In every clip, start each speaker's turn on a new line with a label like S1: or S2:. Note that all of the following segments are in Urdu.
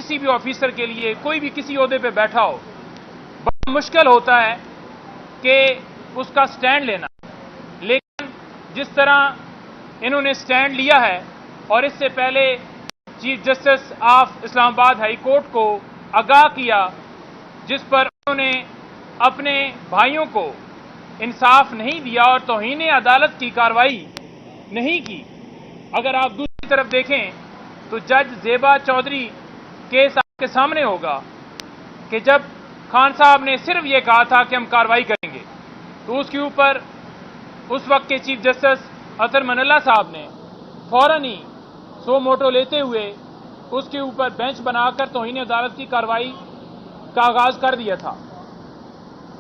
S1: کسی بھی آفیسر کے لیے کوئی بھی کسی عہدے پہ بیٹھا ہو بڑا مشکل ہوتا ہے کہ اس کا سٹینڈ لینا، لیکن جس طرح انہوں نے سٹینڈ لیا ہے اور اس سے پہلے چیف جسٹس آف اسلام آباد ہائی کورٹ کو آگاہ کیا، جس پر انہوں نے اپنے بھائیوں کو انصاف نہیں دیا اور توہین عدالت کی کارروائی نہیں کی۔ اگر آپ دوسری طرف دیکھیں تو جج زیبا چودھری کیس آپ کے سامنے ہوگا کہ جب خان صاحب نے صرف یہ کہا تھا کہ ہم کارروائی کریں گے، تو اس کے اوپر اس وقت کے چیف جسٹس اطہر من اللہ صاحب نے فوراً ہی سو موٹو لیتے ہوئے اس کے اوپر بینچ بنا کر توہین عدالت کی کارروائی کا آغاز کر دیا تھا۔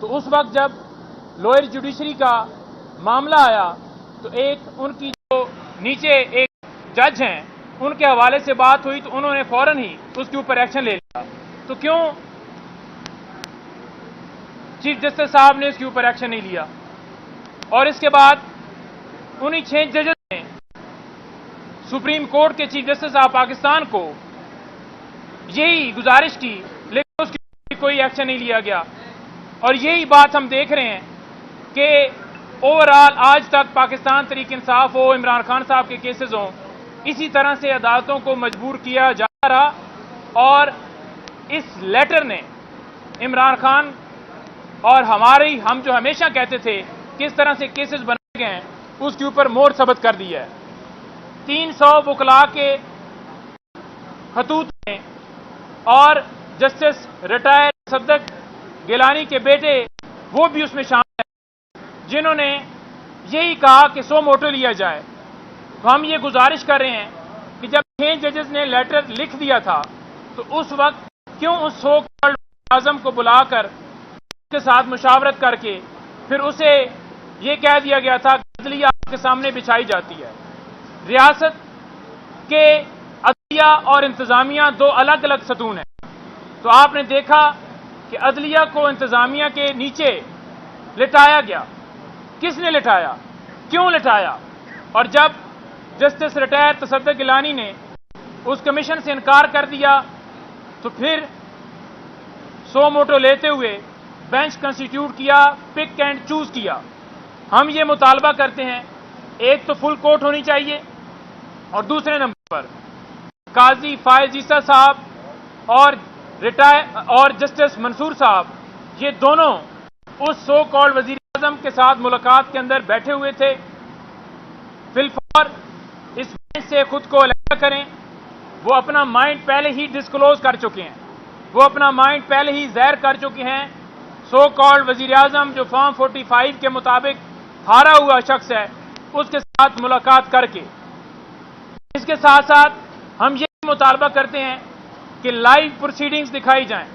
S1: تو اس وقت جب لوئر جوڈیشری کا معاملہ آیا تو ایک ان کی جو نیچے ایک جج ہیں ان کے حوالے سے بات ہوئی تو انہوں نے فوراً ہی اس کے اوپر ایکشن لے لیا۔ تو کیوں چیف جسٹس صاحب نے اس کے اوپر ایکشن نہیں لیا؟ اور اس کے بعد انہی 6 ججز نے سپریم کورٹ کے چیف جسٹس آف پاکستان کو یہی گزارش کی، لیکن اس کی کوئی ایکشن نہیں لیا گیا۔ اور یہی بات ہم دیکھ رہے ہیں کہ اوورآل آج تک پاکستان تحریک انصاف ہو، عمران خان صاحب کے کیسز ہوں، اسی طرح سے عدالتوں کو مجبور کیا جا رہا، اور اس لیٹر نے عمران خان اور ہم جو ہمیشہ کہتے تھے کس طرح سے کیسز بنائے گئے ہیں اس کے اوپر مہر ثبت کر دی ہے۔ 300 وکلاء کے خطوط ہیں اور جسٹس ریٹائر تصدق گیلانی کے بیٹے وہ بھی اس میں شامل ہیں، جنہوں نے یہی کہا کہ سو موٹو لیا جائے۔ تو ہم یہ گزارش کر رہے ہیں کہ جب 6 ججز نے لیٹر لکھ دیا تھا تو اس وقت کیوں اس سو کالڈ اعظم کو بلا کر اس کے ساتھ مشاورت کر کے پھر اسے یہ کہہ دیا گیا تھا کہ عدلیہ آپ کے سامنے بچھائی جاتی ہے۔ ریاست کے عدلیہ اور انتظامیہ 2 الگ الگ ستون ہیں، تو آپ نے دیکھا کہ عدلیہ کو انتظامیہ کے نیچے لٹایا گیا۔ کس نے لٹایا؟ کیوں لٹایا؟ اور جب جسٹس ریٹائر تصدق گیلانی نے اس کمیشن سے انکار کر دیا تو پھر سو موٹو لیتے ہوئے بینچ کنسٹیٹیوٹ کیا، پک اینڈ چوز کیا۔ ہم یہ مطالبہ کرتے ہیں، ایک تو فل کورٹ ہونی چاہیے، اور دوسرے نمبر پر قاضی فائز عیسیٰ صاحب اور جسٹس منصور صاحب یہ دونوں اس سو کالڈ وزیر اعظم کے ساتھ ملاقات کے اندر بیٹھے ہوئے تھے۔ فی الفور اس بینچ سے خود کو علیحدہ کریں۔ وہ اپنا مائنڈ پہلے ہی ڈسکلوز کر چکے ہیں، وہ اپنا مائنڈ پہلے ہی ظاہر کر چکے ہیں۔ سو کالڈ وزیر اعظم جو فارم 45 کے مطابق ہارا ہوا شخص ہے اس کے ساتھ ملاقات کر کے، اس کے ساتھ ساتھ ہم یہ مطالبہ کرتے ہیں کہ لائیو پروسیڈنگز دکھائی جائیں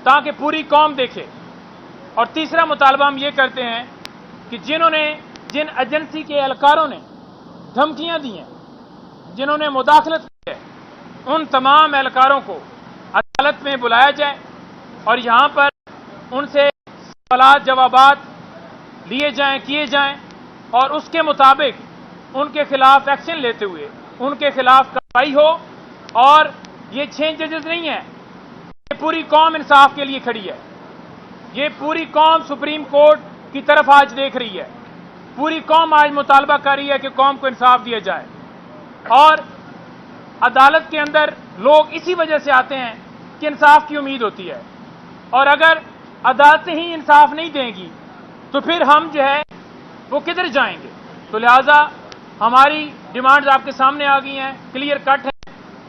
S1: تاکہ پوری قوم دیکھے۔ اور تیسرا مطالبہ ہم یہ کرتے ہیں کہ جن ایجنسی کے اہلکاروں نے دھمکیاں دی ہیں، جنہوں نے مداخلت کی ہے، ان تمام اہلکاروں کو عدالت میں بلایا جائے اور یہاں پر ان سے سوالات جوابات لیے جائیں، کیے جائیں، اور اس کے مطابق ان کے خلاف ایکشن لیتے ہوئے ان کے خلاف کارروائی ہو۔ اور یہ 6 ججز نہیں ہیں، یہ پوری قوم انصاف کے لیے کھڑی ہے، یہ پوری قوم سپریم کورٹ کی طرف آج دیکھ رہی ہے، پوری قوم آج مطالبہ کر رہی ہے کہ قوم کو انصاف دیا جائے۔ اور عدالت کے اندر لوگ اسی وجہ سے آتے ہیں کہ انصاف کی امید ہوتی ہے، اور اگر عدالتیں ہی انصاف نہیں دیں گی تو پھر ہم جو ہے وہ کدھر جائیں گے؟ تو لہذا ہماری ڈیمانڈز آپ کے سامنے آ گئی ہیں، کلیئر کٹ ہے۔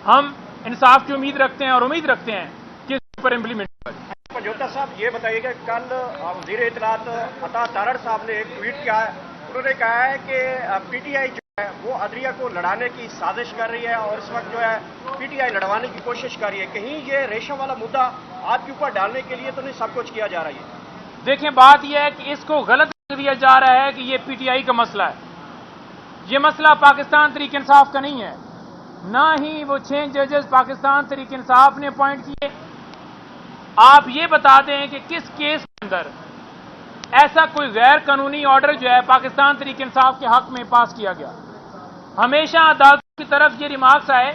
S1: ہم انصاف کی امید رکھتے ہیں اور امید رکھتے ہیں کہ اس پر امپلیمنٹ ہوگا۔
S2: پنجوتا صاحب یہ بتائیے کہ کل وزیر اطلاعات عطا تارڑ صاحب نے ایک ٹویٹ کیا ہے، انہوں نے کہا ہے کہ پی ٹی آئی جو ہے وہ عدلیہ کو لڑانے کی سازش کر رہی ہے اور اس وقت جو ہے پی ٹی آئی لڑوانے کی کوشش کر رہی ہے۔ کہیں یہ ریشم والا مدعا آپ کے اوپر ڈالنے کے لیے تو نہیں سب کچھ کیا جا رہا ہے؟
S1: دیکھیں، بات یہ ہے کہ اس کو غلط دیا جا رہا ہے کہ یہ پی ٹی آئی کا مسئلہ ہے۔ یہ مسئلہ پاکستان تحریک انصاف کا نہیں ہے، نہ ہی وہ 6 ججز پاکستان تحریک انصاف نے اپوائنٹ کیے۔ آپ یہ بتا دیں کہ کس کیس کے اندر ایسا کوئی غیر قانونی آرڈر جو ہے پاکستان تحریک انصاف کے حق میں پاس کیا گیا۔ ہمیشہ عدالتوں کی طرف یہ ریمارکس آئے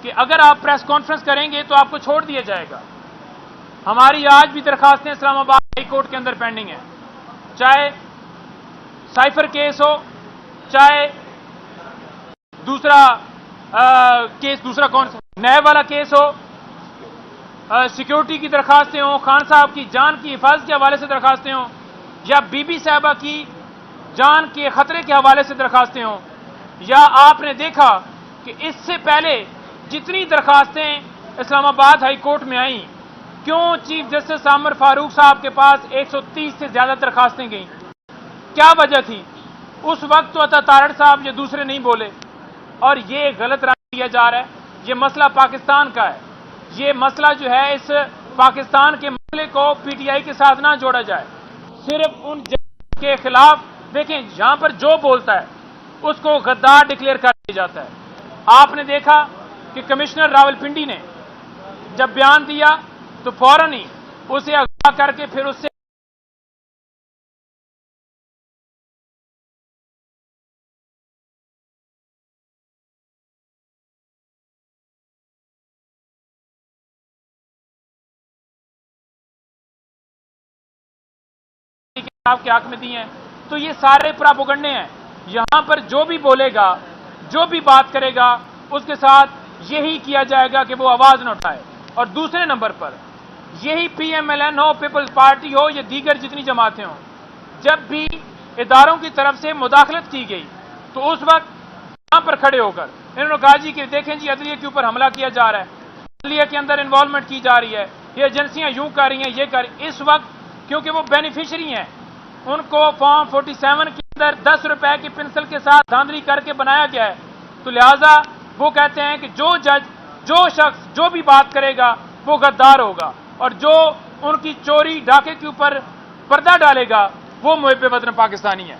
S1: کہ اگر آپ پریس کانفرنس کریں گے تو آپ کو چھوڑ دیا جائے گا. ہماری آج بھی درخواستیں اسلام آباد ہائی کورٹ کے اندر پینڈنگ ہیں, چاہے سائفر کیس ہو, چاہے دوسرا کیس, دوسرا کون سا نیب والا کیس ہو, سیکیورٹی کی درخواستیں ہوں, خان صاحب کی جان کی حفاظت کے حوالے سے درخواستیں ہوں, یا بی بی صاحبہ کی جان کے خطرے کے حوالے سے درخواستیں ہوں, یا آپ نے دیکھا کہ اس سے پہلے جتنی درخواستیں اسلام آباد ہائی کورٹ میں آئیں, کیوں چیف جسٹس عامر فاروق صاحب کے پاس 130 سے زیادہ درخواستیں گئیں؟ کیا وجہ تھی؟ اس وقت تو عطا تارڑ صاحب یہ دوسرے نہیں بولے, اور یہ غلط رائے دیا جا رہا ہے. یہ مسئلہ پاکستان کا ہے, یہ مسئلہ جو ہے اس پاکستان کے مسئلے کو پی ٹی آئی کے ساتھ نہ جوڑا جائے. صرف ان جج کے خلاف دیکھیں, یہاں پر جو بولتا ہے اس کو غدار ڈکلیئر کر دیا جاتا ہے. آپ نے دیکھا کہ کمشنر راولپنڈی نے جب بیان دیا تو فوراً ہی اسے اغوا کر کے پھر اس سے آپ کے حق میں دی ہیں. تو یہ سارے پراپوگنڈے ہیں. یہاں پر جو بھی بولے گا, جو بھی بات کرے گا, اس کے ساتھ یہی کیا جائے گا کہ وہ آواز نہ اٹھائے. اور دوسرے نمبر پر یہی پی ایم ایل این ہو, پیپلز پارٹی ہو, یا دیگر جتنی جماعتیں ہوں, جب بھی اداروں کی طرف سے مداخلت کی گئی تو اس وقت یہاں پر کھڑے ہو کر انہوں نے کہا جی کہ دیکھیں جی عدلیہ کے اوپر حملہ کیا جا رہا ہے, عدلیہ کے اندر انوالومنٹ کی جا رہی ہے, یہ ایجنسیاں یوں کر رہی ہیں, یہ کر رہی ہیں. اس وقت کیونکہ وہ بینیفیشری ہیں, ان کو فارم 47 کے اندر 10 روپے کی پنسل کے ساتھ دھاندلی کر کے بنایا گیا ہے, تو لہذا وہ کہتے ہیں کہ جو جج, جو شخص جو بھی بات کرے گا وہ غدار ہوگا, اور جو ان کی چوری ڈاکے کے اوپر پردہ ڈالے گا وہ محب وطن پاکستانی ہے.